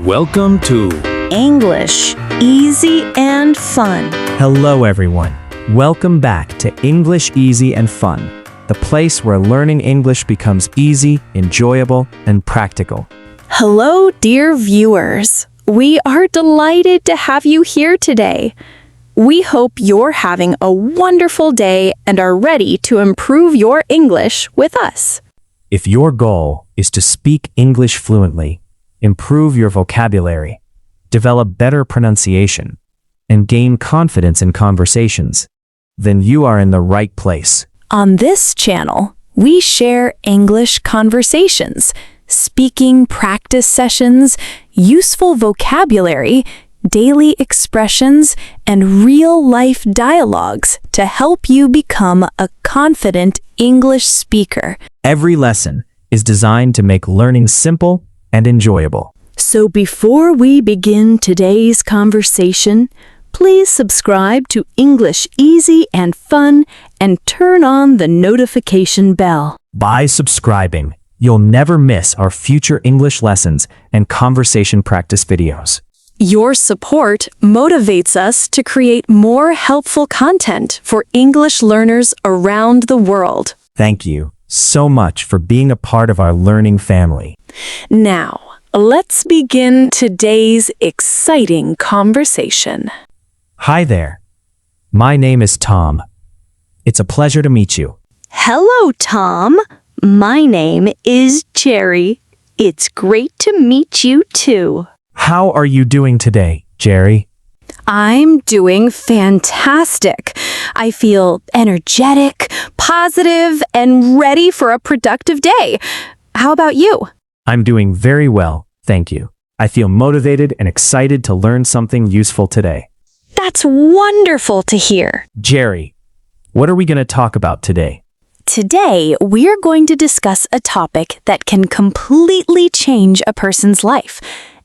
Welcome to English, easy and fun. Hello everyone. Welcome back to English Easy and Fun, the place where learning English becomes easy, enjoyable, and practical. Hello, dear viewers. We are delighted to have you here today. We hope you're having a wonderful day and are ready to improve your English with us. If your goal is to speak English fluently, improve your vocabulary, develop better pronunciation, and gain confidence in conversations, then you are in the right place. On this channel, we share English conversations, speaking practice sessions, useful vocabulary, daily expressions, and real-life dialogues to help you become a confident English speaker. Every lesson is designed to make learning simple and enjoyable. So before we begin today's conversation, please subscribe to English Easy and Fun and turn on the notification bell. By subscribing, you'll never miss our future English lessons and conversation practice videos. Your support motivates us to create more helpful content for English learners around the world. Thank you so much for being a part of our learning family. Now, let's begin today's exciting conversation. Hi there. My name is Tom. It's a pleasure to meet you. Hello, Tom. My name is Jerry. It's great to meet you too. How are you doing today, Jerry? I'm doing fantastic. I feel energetic, positive, and ready for a productive day. How about you? I'm doing very well, thank you. I feel motivated and excited to learn something useful today. That's wonderful to hear. Jerry, what are we going to talk about today? Today, we're going to discuss a topic that can completely change a person's life: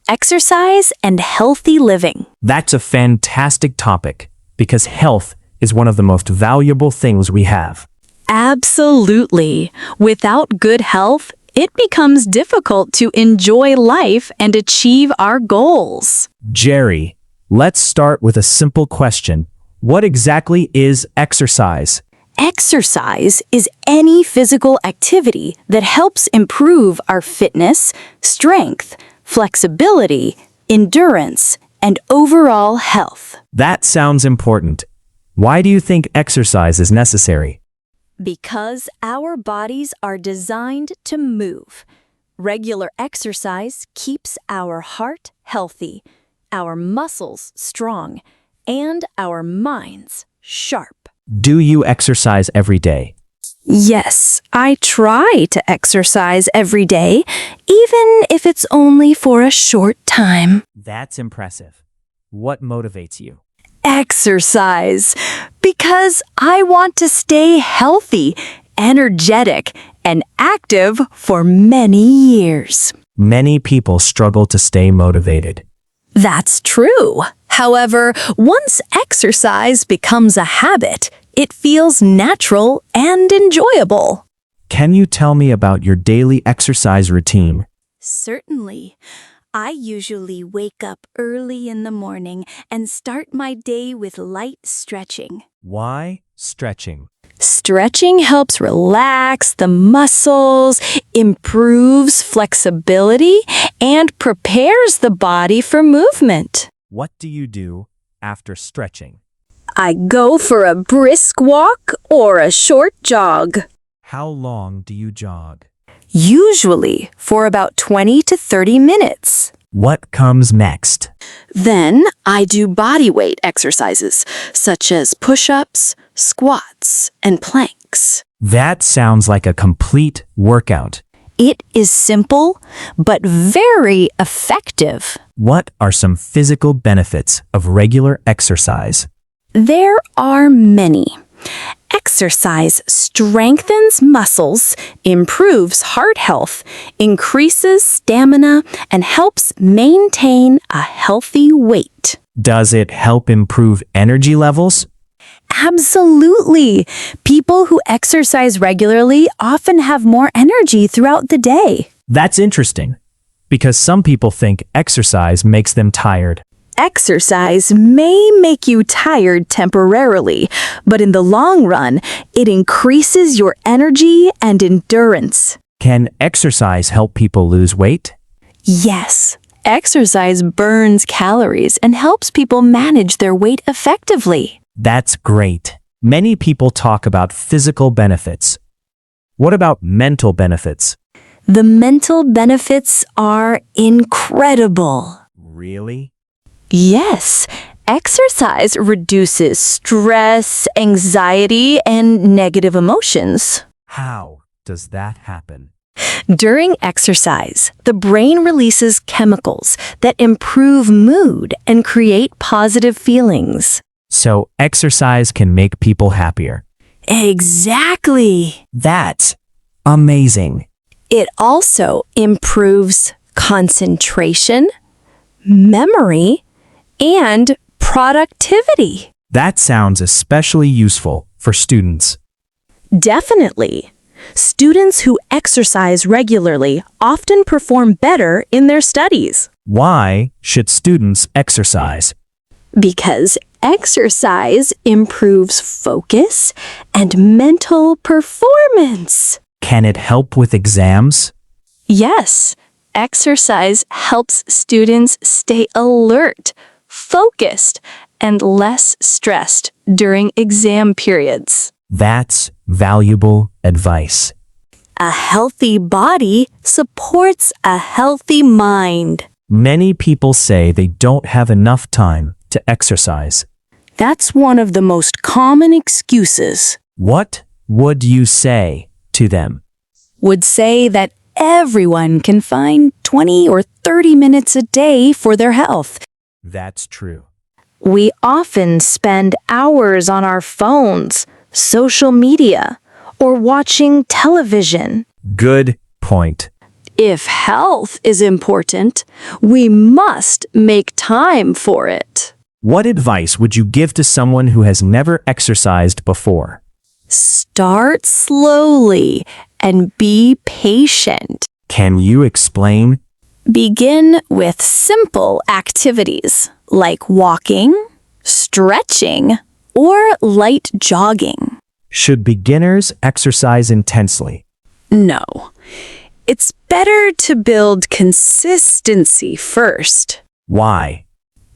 exercise and healthy living. That's a fantastic topic because health is one of the most valuable things we have. Absolutely. Without good health, it becomes difficult to enjoy life and achieve our goals. Jerry, let's start with a simple question. What exactly is exercise? Exercise is any physical activity that helps improve our fitness, strength, flexibility, endurance, and overall health. That sounds important. Why do you think exercise is necessary? Because our bodies are designed to move. Regular exercise keeps our heart healthy, our muscles strong, and our minds sharp. Do you exercise every day? Yes, I try to exercise every day, even if it's only for a short time. That's impressive. What motivates you? Exercise, because I want to stay healthy, energetic, and active for many years. Many people struggle to stay motivated. That's true. However, once exercise becomes a habit, it feels natural and enjoyable. Can you tell me about your daily exercise routine? Certainly. I usually wake up early in the morning and start my day with light stretching. Why stretching? Stretching helps relax the muscles, improves flexibility, and prepares the body for movement. What do you do after stretching? I go for a brisk walk or a short jog. How long do you jog? Usually for about 20 to 30 minutes. What comes next? Then I do body weight exercises, such as push-ups, squats, and planks. That sounds like a complete workout. It is simple, but very effective. What are some physical benefits of regular exercise? There are many. Exercise strengthens muscles, improves heart health, increases stamina, and helps maintain a healthy weight. Does it help improve energy levels? Absolutely. People who exercise regularly often have more energy throughout the day. That's interesting. Because some people think exercise makes them tired. Exercise may make you tired temporarily, but in the long run, it increases your energy and endurance. Can exercise help people lose weight? Yes, exercise burns calories and helps people manage their weight effectively. That's great. Many people talk about physical benefits. What about mental benefits? The mental benefits are incredible. Really? Yes, exercise reduces stress, anxiety, and negative emotions. How does that happen? During exercise, the brain releases chemicals that improve mood and create positive feelings. So exercise can make people happier. Exactly. That's amazing. It also improves concentration, memory, and productivity. That sounds especially useful for students. Definitely. Students who exercise regularly often perform better in their studies. Why should students exercise? Because exercise improves focus and mental performance. Can it help with exams? Yes, exercise helps students stay alert, focused, and less stressed during exam periods. That's valuable advice. A healthy body supports a healthy mind. Many people say they don't have enough time to exercise. That's one of the most common excuses. What would you say to them? Would say that everyone can find 20 or 30 minutes a day for their health. That's true. We often spend hours on our phones, social media, or watching television. Good point. If health is important, we must make time for it. What advice would you give to someone who has never exercised before? Start slowly and be patient. Can you explain? Begin with simple activities like walking, stretching, or light jogging. Should beginners exercise intensely? No. It's better to build consistency first. Why?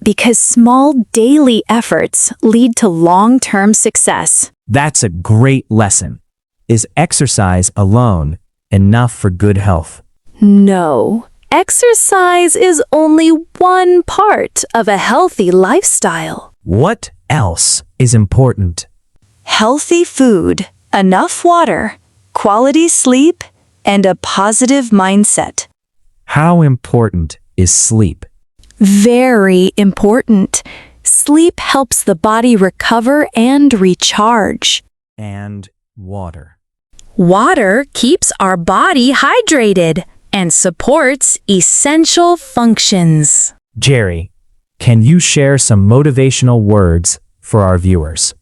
Because small daily efforts lead to long-term success. That's a great lesson. Is exercise alone enough for good health? No. Exercise is only one part of a healthy lifestyle. What else is important? Healthy food, enough water, quality sleep, and a positive mindset. How important is sleep? Very important. Sleep helps the body recover and recharge. And water. Water keeps our body hydrated and supports essential functions. Jerry, can you share some motivational words for our viewers?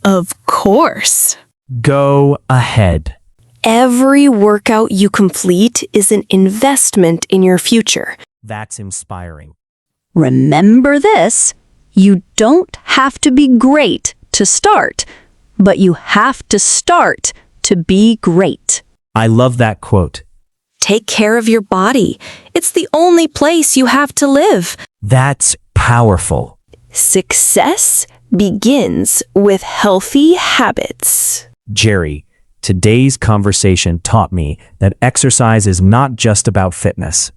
Of course. Go ahead. Every workout you complete is an investment in your future. That's inspiring. Remember this, you don't have to be great to start, but you have to start to be great. I love that quote. Take care of your body. It's the only place you have to live. That's powerful. Success begins with healthy habits. Jerry, today's conversation taught me that exercise is not just about fitness.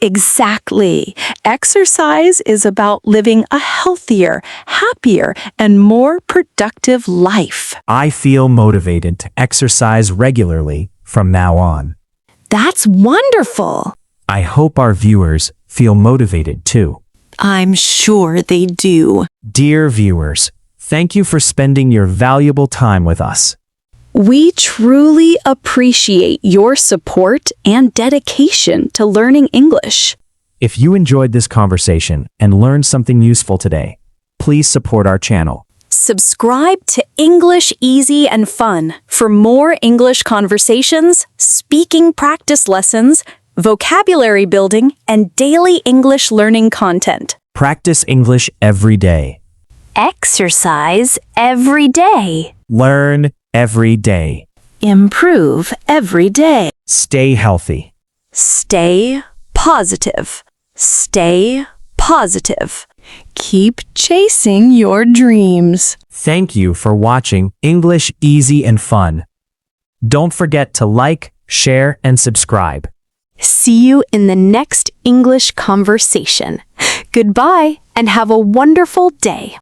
Exactly. Exercise is about living a healthier, happier, and more productive life. I feel motivated to exercise regularly from now on. That's wonderful. I hope our viewers feel motivated too. I'm sure they do. Dear viewers, thank you for spending your valuable time with us. We truly appreciate your support and dedication to learning English. If you enjoyed this conversation and learned something useful today, please support our channel. Subscribe to English Easy and Fun for more English conversations, speaking practice lessons, vocabulary building, and daily English learning content. Practice English every day. Exercise every day. Learn every day. Improve every day. Stay healthy. Stay positive. Stay positive. Keep chasing your dreams. Thank you for watching English Easy and Fun. Don't forget to like, share, and subscribe. See you in the next English conversation. Goodbye and have a wonderful day.